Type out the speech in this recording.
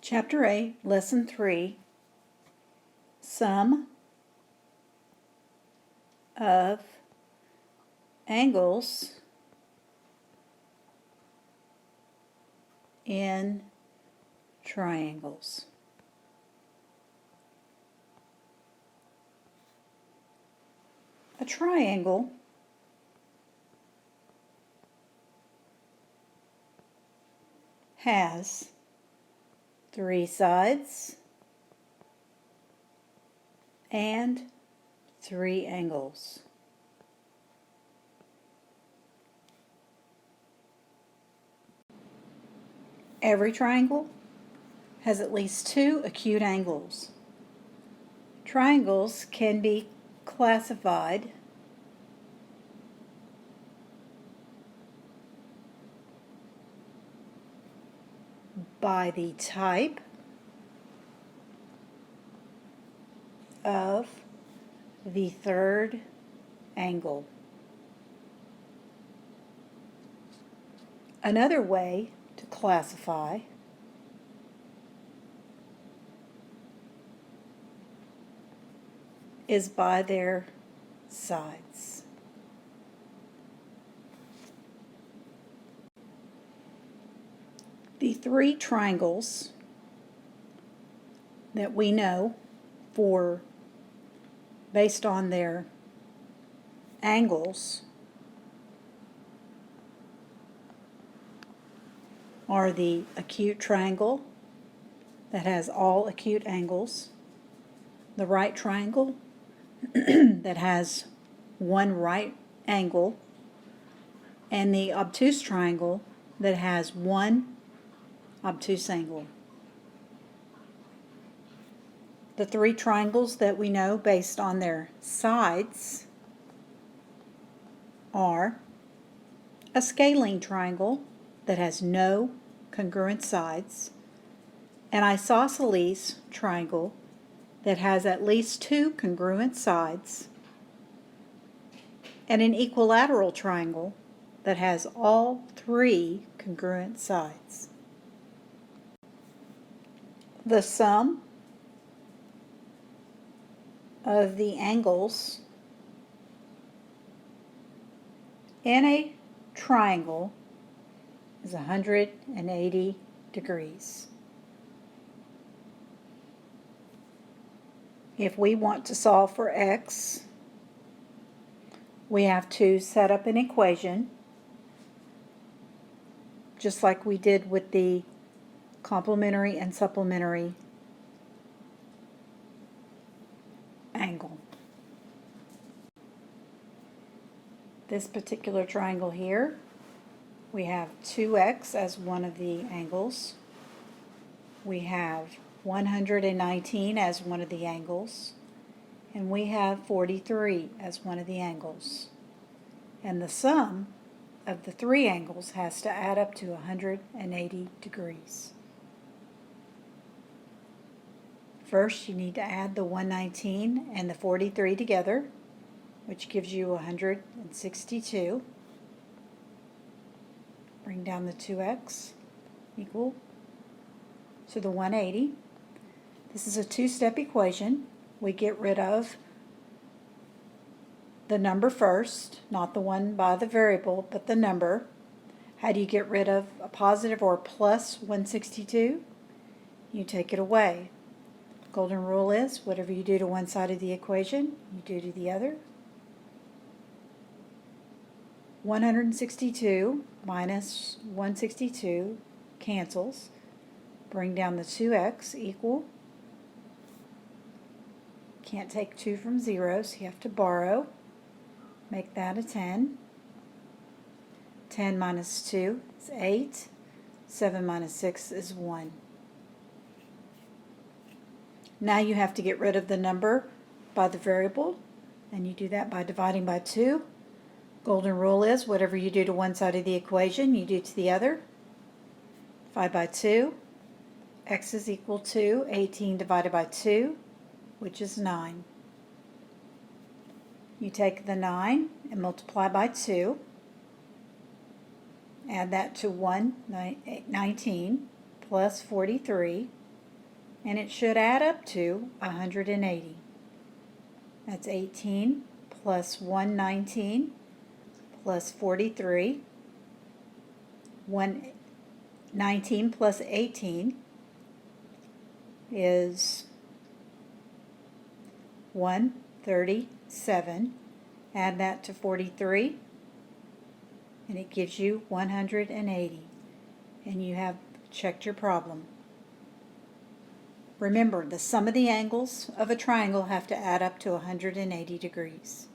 Chapter 8, Lesson 3, Sum of Angles in Triangles. A triangle has 3 sides and 3 angles. Every triangle has at least 2 acute angles. Triangles can be classified by the type of the third angle. Another way to classify is by their sides. The 3 triangles that we know based on their angles are the acute triangle that has all acute angles, the right triangle that has one right angle, and the obtuse triangle that has one obtuse angle. The 3 triangles that we know based on their sides are a scalene triangle that has no congruent sides, an isosceles triangle that has at least 2 congruent sides, and an equilateral triangle that has all 3 congruent sides. The sum of the angles in a triangle is 180 degrees. If we want to solve for x, we have to set up an equation just like we did with the complementary and supplementary angle. This particular triangle here, we have 2x as one of the angles. We have 119 as one of the angles. And we have 43 as one of the angles. And the sum of the 3 angles has to add up to 180 degrees. First, you need to add the 119 and the 43 together, which gives you 162. Bring down the 2x equal to the 180. This is a 2-step equation. We get rid of the number first, not the one by the variable, but the number. How do you get rid of a positive or plus 162? You take it away. Golden rule is whatever you do to one side of the equation, you do to the other. 162 minus 162 cancels. Bring down the 2x equal. Can't take 2 from 0, so you have to borrow. Make that a 10. 10 minus 2 is 8. 7 minus 6 is 1. Now you have to get rid of the number by the variable, and you do that by dividing by 2. Golden rule is whatever you do to one side of the equation, you do to the other. Divide by 2. X is equal to 18 divided by 2, which is 9. You take the 9 and multiply by 2. Add that to 119 plus 43 and it should add up to 180. That's 18 plus 119 plus 43. 119 plus 18 is 137. Add that to 43 and it gives you 180. And you have checked your problem. Remember, the sum of the angles of a triangle have to add up to 180 degrees.